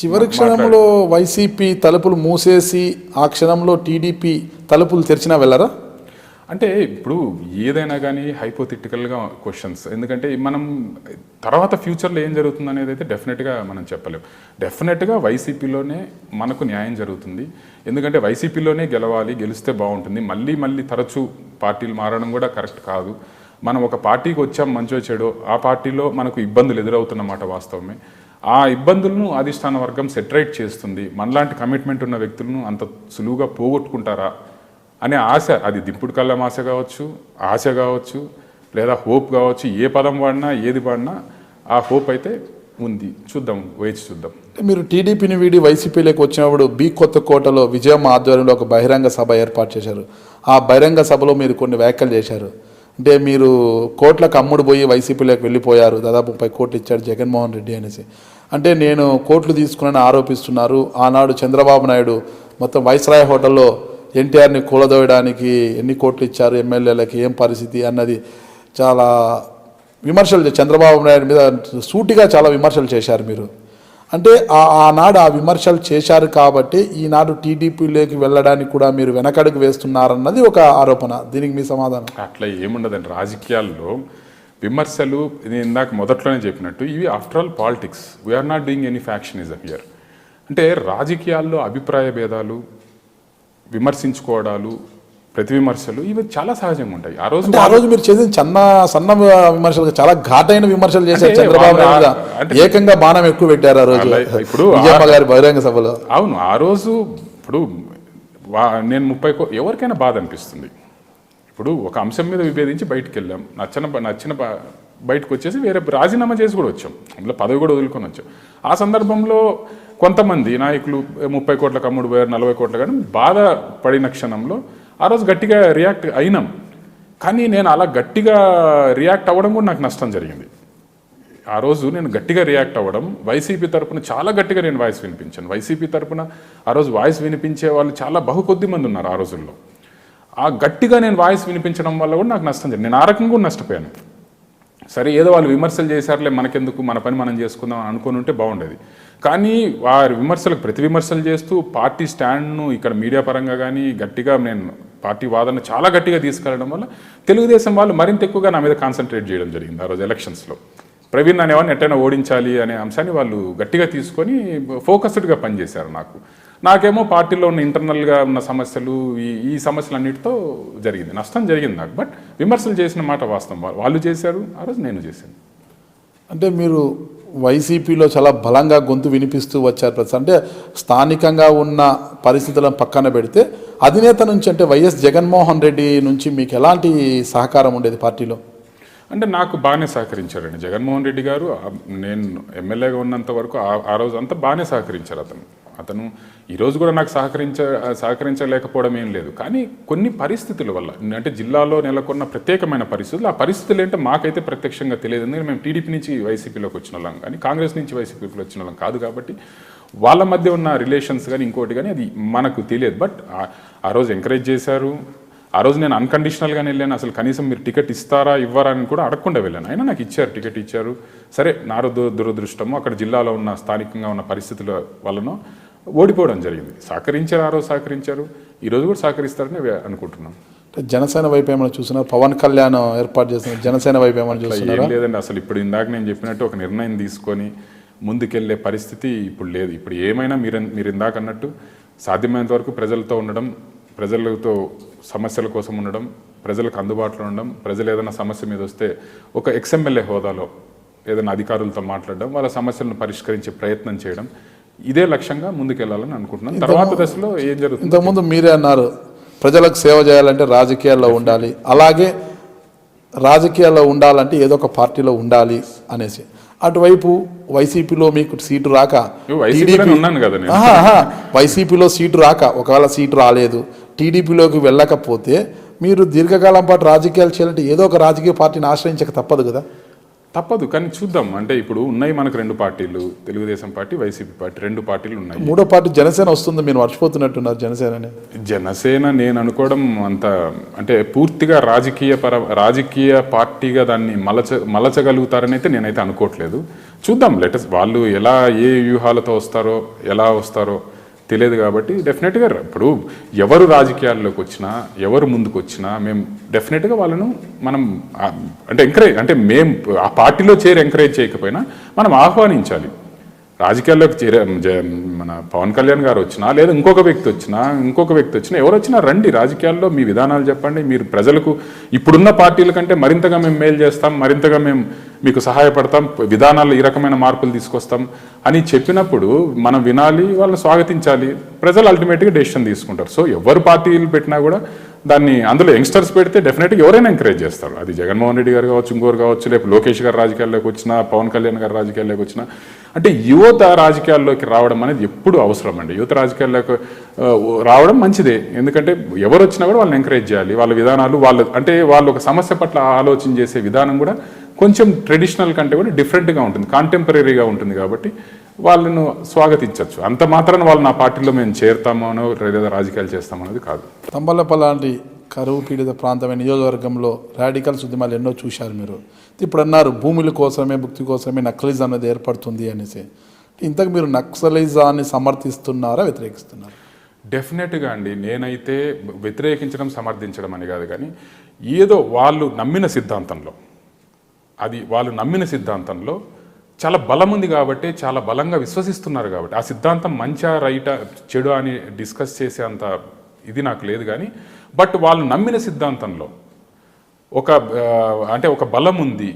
చివరి క్షణంలో వైసీపీ తలుపులు మూసేసి ఆ క్షణంలో టీడీపీ తలుపులు తెరిచినా వెళ్ళరా? అంటే ఇప్పుడు ఏదైనా కానీ హైపోథెటికల్గా క్వశ్చన్స్, ఎందుకంటే మనం తర్వాత ఫ్యూచర్లో ఏం జరుగుతుంది అనేది అయితే డెఫినెట్గా మనం చెప్పలేము. డెఫినెట్గా వైసీపీలోనే మనకు న్యాయం జరుగుతుంది. ఎందుకంటే వైసీపీలోనే గెలవాలి, గెలిస్తే బాగుంటుంది. మళ్ళీ తరచూ పార్టీలు మారడం కూడా కరెక్ట్ కాదు. మనం ఒక పార్టీకి వచ్చాం, మంచో చెడో, ఆ పార్టీలో మనకు ఇబ్బందులు ఎదురవుతున్నమాట వాస్తవమే. ఆ ఇబ్బందులను అధిష్టాన వర్గం సెటరేట్ చేస్తుంది. మనలాంటి కమిట్మెంట్ ఉన్న వ్యక్తులను అంత సులువుగా పోగొట్టుకుంటారా అనే ఆశ, అది దింపుడు కళ్ళం ఆశ కావచ్చు లేదా హోప్ కావచ్చు, ఏ పదం వాడినా ఏది వాడినా ఆ హోప్ అయితే ఉంది. చూద్దాం, వేచి చూద్దాం. మీరు టీడీపీని వీడి వైసీపీలోకి వచ్చినప్పుడు కొత్తకోటలో విజయం ఆధ్వర్యంలో ఒక బహిరంగ సభ ఏర్పాటు చేశారు. ఆ బహిరంగ సభలో మీరు కొన్ని వ్యాఖ్యలు చేశారు. అంటే మీరు కోట్లకు అమ్ముడు పోయి వైసీపీలోకి వెళ్ళిపోయారు, దాదాపు 30 కోట్లు ఇచ్చాడు జగన్మోహన్ రెడ్డి అనేసి. అంటే నేను కోట్లు తీసుకున్నానని ఆరోపిస్తున్నారు. ఆనాడు చంద్రబాబు నాయుడు మొత్తం వైస్రాయ్ హోటల్లో ఎన్టీఆర్ని కూలదోయడానికి ఎన్ని కోట్లు ఇచ్చారు ఎమ్మెల్యేలకి, ఏం పరిస్థితి అన్నది చాలా విమర్శలు, చంద్రబాబు నాయుడు మీద సూటిగా చాలా విమర్శలు చేశారు మీరు. అంటే ఆనాడు ఆ విమర్శలు చేశారు కాబట్టి ఈనాడు టీడీపీలోకి వెళ్ళడానికి కూడా మీరు వెనకడుగు వేస్తున్నారన్నది ఒక ఆరోపణ. దీనికి మీ సమాధానం? అట్లా ఏముండదండి రాజకీయాల్లో విమర్శలు. నేను ఇందాక మొదట్లోనే చెప్పినట్టు ఇవి after all politics. We are not doing any factionism here. అంటే రాజకీయాల్లో అభిప్రాయ భేదాలు, విమర్శించుకోవడాలు, ప్రతి విమర్శలు ఇవి చాలా సహజంగా ఉంటాయి. ఆ రోజు మీరు చేసిన సన్న విమర్శలు, చాలా ఘాటైన విమర్శలు చేశారు చంద్రబాబు నాయుడు. ఏకంగా బాణం ఎక్కువ పెట్టారు ఆ రోజు ఇప్పుడు గారి బహిరంగ సభలో. అవును, ఆ రోజు ఇప్పుడు నేను 30 ఎవరికైనా బాధ అనిపిస్తుంది. ఇప్పుడు ఒక అంశం మీద విభేదించి బయటకు వెళ్ళాం, నచ్చిన బయటకు వచ్చేసి వేరే రాజీనామా చేసి కూడా వచ్చాం, అందులో పదవి కూడా వదులుకొని వచ్చాం. ఆ సందర్భంలో కొంతమంది నాయకులు 30 కోట్లకు అమ్ముడు పోయారు, 40 కోట్ల కానీ బాధ పడిన క్షణంలో ఆ రోజు గట్టిగా రియాక్ట్ అయినాం. కానీ నేను అలా గట్టిగా రియాక్ట్ అవ్వడం కూడా నాకు నష్టం జరిగింది. ఆ రోజు నేను గట్టిగా రియాక్ట్ అవ్వడం, వైసీపీ తరపున చాలా గట్టిగా నేను వాయిస్ వినిపించాను. వైసీపీ తరపున ఆ రోజు వాయిస్ వినిపించే వాళ్ళు చాలా కొద్ది మంది ఉన్నారు ఆ రోజుల్లో. ఆ గట్టిగా నేను వాయిస్ వినిపించడం వల్ల కూడా నాకు నష్టం జరిగింది. నేను ఆ రకంగా కూడా నష్టపోయాను. సరే, ఏదో వాళ్ళు విమర్శలు చేశారులే, మనకెందుకు, మన పని మనం చేసుకుందాం అనుకుని ఉంటే బాగుండేది. కానీ వారి విమర్శలకు ప్రతి విమర్శలు చేస్తూ పార్టీ స్టాండ్ను ఇక్కడ మీడియా పరంగా కానీ గట్టిగా నేను పార్టీ వాదన చాలా గట్టిగా తీసుకెళ్లడం వల్ల తెలుగుదేశం వాళ్ళు మరింత ఎక్కువగా నా మీద కాన్సన్ట్రేట్ చేయడం జరిగింది. ఆ రోజు ఎలక్షన్స్లో ప్రవీణ్ అనేవాడిని ఎట్టైనా ఓడించాలి అనే అంశాన్ని వాళ్ళు గట్టిగా తీసుకొని ఫోకస్డ్గా పనిచేశారు. నాకేమో పార్టీలో ఉన్న ఇంటర్నల్గా ఉన్న సమస్యలు, ఈ సమస్యలన్నిటితో నష్టం జరిగింది నాకు. బట్ విమర్శలు చేసిన మాట వాస్తవం, వాళ్ళు చేశారు, ఆ రోజు నేను చేశాను. అంటే మీరు వైసీపీలో చాలా బలంగా గొంతు వినిపిస్తూ వచ్చారు ప్రతి. అంటే స్థానికంగా ఉన్న పరిస్థితులను పక్కన పెడితే అధినేత నుంచి, అంటే వైఎస్ జగన్మోహన్ రెడ్డి నుంచి మీకు ఎలాంటి సహకారం ఉండేది పార్టీలో? అంటే నాకు బాగానే సహకరించారండి జగన్మోహన్ రెడ్డి గారు. నేను ఎమ్మెల్యేగా ఉన్నంత వరకు ఆ రోజు అంతా బాగానే సహకరించారు అతను. ఈరోజు కూడా నాకు సహకరించలేకపోవడం ఏం లేదు. కానీ కొన్ని పరిస్థితుల వల్ల, అంటే జిల్లాలో నెలకొన్న ప్రత్యేకమైన పరిస్థితులు, ఆ పరిస్థితులు ఏంటో మాకైతే ప్రత్యక్షంగా తెలియదు. ఎందుకంటే మేము టీడీపీ నుంచి వైసీపీలోకి వచ్చిన వాళ్ళం కానీ కాంగ్రెస్ నుంచి వైసీపీలోకి వచ్చిన వాళ్ళం కాదు. కాబట్టి వాళ్ళ మధ్య ఉన్న రిలేషన్స్ కానీ ఇంకోటి కానీ అది మనకు తెలియదు. బట్ ఆ రోజు ఎంకరేజ్ చేశారు. ఆ రోజు నేను అన్కండిషనల్గానే వెళ్ళాను. అసలు కనీసం మీరు టికెట్ ఇస్తారా ఇవ్వరా అని కూడా అడగకుండా వెళ్ళాను. అయినా నాకు ఇచ్చారు, టికెట్ ఇచ్చారు. సరే, నా దురదృష్టము అక్కడ జిల్లాలో ఉన్న స్థానికంగా ఉన్న పరిస్థితుల వలన ఓడిపోవడం జరిగింది. సహకరించారు, ఆ రోజు సహకరించారు, ఈరోజు కూడా సహకరిస్తారని అనుకుంటున్నాం. జనసేన వైపు ఏమైనా చూస్తున్నారు? పవన్ కళ్యాణ్ ఏర్పాటు చేసిన జనసేన వైపు ఏమైనా చూస్తున్నారు? ఏం లేదండి, అసలు ఇప్పుడు ఇందాక నేను చెప్పినట్టు ఒక నిర్ణయం తీసుకొని ముందుకెళ్లే పరిస్థితి ఇప్పుడు లేదు. ఇప్పుడు ఏమైనా మీరు ఇందాక అన్నట్టు సాధ్యమైనంత వరకు ప్రజలతో ఉండడం, ప్రజలతో సమస్యల కోసం ఉండడం, ప్రజలకు అందుబాటులో ఉండడం, ప్రజలు ఏదైనా సమస్య మీద వస్తే ఒక ఎక్స్ఎమ్మెల్యే హోదాలో ఏదైనా అధికారులతో మాట్లాడడం, వాళ్ళ సమస్యలను పరిష్కరించే ప్రయత్నం చేయడం, ఇదే లక్ష్యంగా ముందుకెళ్లాలని అనుకుంటున్నాను. తర్వాత దశలో ఏం జరుగుతుంది? ఇంతకుముందు మీరే అన్నారు ప్రజలకు సేవ చేయాలంటే రాజకీయాల్లో ఉండాలి, అలాగే రాజకీయాల్లో ఉండాలంటే ఏదో ఒక పార్టీలో ఉండాలి అనేసి. అటువైపు వైసీపీలో మీకు సీటు రాక, వైసీపీలో సీటు రాక, ఒకవేళ సీటు రాలేదు, టీడీపీలోకి వెళ్ళకపోతే మీరు దీర్ఘకాలం పాటు రాజకీయాలు చేయాలంటే ఏదో ఒక రాజకీయ పార్టీని ఆశ్రయించక తప్పదు కదా. తప్పదు, కానీ చూద్దాం. అంటే ఇప్పుడు ఉన్నాయి మనకు 2 పార్టీలు, తెలుగుదేశం పార్టీ, వైసీపీ పార్టీ, 2 పార్టీలు ఉన్నాయి. మూడో పార్టీ జనసేన వస్తుంది, మీరు మర్చిపోతున్నట్టున్నారు జనసేనని. జనసేన నేను అనుకోవడం అంత అంటే పూర్తిగా రాజకీయ పార్టీగా దాన్ని మలచగలుగుతారని అయితే నేనైతే అనుకోవట్లేదు. చూద్దాం, లెటస్ వాళ్ళు ఎలా ఏ వ్యూహాలతో వస్తారో ఎలా వస్తారో తెలియదు కాబట్టి డెఫినెట్గా ఇప్పుడు ఎవరు రాజకీయాల్లోకి వచ్చినా ఎవరు ముందుకు వచ్చినా మేము డెఫినెట్గా వాళ్ళను మనం అంటే ఎంకరేజ్ అంటే మేము ఆ పార్టీలో చేరి ఎంకరేజ్ చేయకపోయినా మనం ఆహ్వానించాలి. రాజకీయాల్లోకి మన పవన్ కళ్యాణ్ గారు వచ్చినా లేదా ఇంకొక వ్యక్తి వచ్చినా ఎవరు వచ్చినా రండి, రాజకీయాల్లో మీ విధానాలు చెప్పండి, మీరు ప్రజలకు ఇప్పుడున్న పార్టీల కంటే మరింతగా మేము మేలు చేస్తాం, మరింతగా మేము మీకు సహాయపడతాం, విధానాల్లో ఈ రకమైన మార్పులు తీసుకొస్తాం అని చెప్పినప్పుడు మనం వినాలి, వాళ్ళని స్వాగతించాలి. ప్రజలు అల్టిమేట్గా డెసిషన్ తీసుకుంటారు. సో ఎవరు పార్టీలు పెట్టినా కూడా దాన్ని అందులో యంగ్స్టర్స్ పెడితే డెఫినెట్గా ఎవరైనా ఎంకరేజ్ చేస్తారు. అది జగన్మోహన్ రెడ్డి గారు కావచ్చు, ఇంకోరు కావచ్చు, లేకపోతే లోకేష్ గారు రాజకీయాల్లోకి వచ్చినా, పవన్ కళ్యాణ్ గారు రాజకీయాల్లోకి వచ్చినా, అంటే యువత రాజకీయాల్లోకి రావడం అనేది ఎప్పుడు అవసరం అండి. యువత రాజకీయాల్లోకి రావడం మంచిదే, ఎందుకంటే ఎవరు వచ్చినా కూడా వాళ్ళని ఎంకరేజ్ చేయాలి. వాళ్ళ విధానాలు వాళ్ళు ఒక సమస్య పట్ల ఆలోచన చేసే విధానం కూడా కొంచెం ట్రెడిషనల్ కంటే కూడా డిఫరెంట్గా ఉంటుంది, కాంటెంపరీగా ఉంటుంది. కాబట్టి వాళ్ళను స్వాగతించవచ్చు. అంత మాత్రాన వాళ్ళు నా పార్టీలో మేము చేరుతామనో లేదా రాజకీయాలు చేస్తామనేది కాదు. తంబలపల్లి లాంటి కరువు పీడిత ప్రాంతమైన నియోజకవర్గంలో రాడికల్స్ ఉద్యమాలు ఎన్నో చూశారు మీరు. ఇప్పుడు అన్నారు భూముల కోసమే, భుక్తి కోసమే నక్సలిజం అనేది ఏర్పడుతుంది అనేసి. ఇంతకు మీరు నక్సలిజాన్ని సమర్థిస్తున్నారా, వ్యతిరేకిస్తున్నారా? డెఫినెట్గా అండి, నేనైతే వ్యతిరేకించడం సమర్థించడం అని కాదు, కానీ ఏదో వాళ్ళు నమ్మిన సిద్ధాంతంలో చాలా బలం ఉంది కాబట్టి, చాలా బలంగా విశ్వసిస్తున్నారు కాబట్టి, ఆ సిద్ధాంతం మంచా రైటా చెడు అని డిస్కస్ చేసే అంత ఇది నాకు లేదు. కానీ బట్ వాళ్ళు నమ్మిన సిద్ధాంతంలో ఒక బలం ఉంది,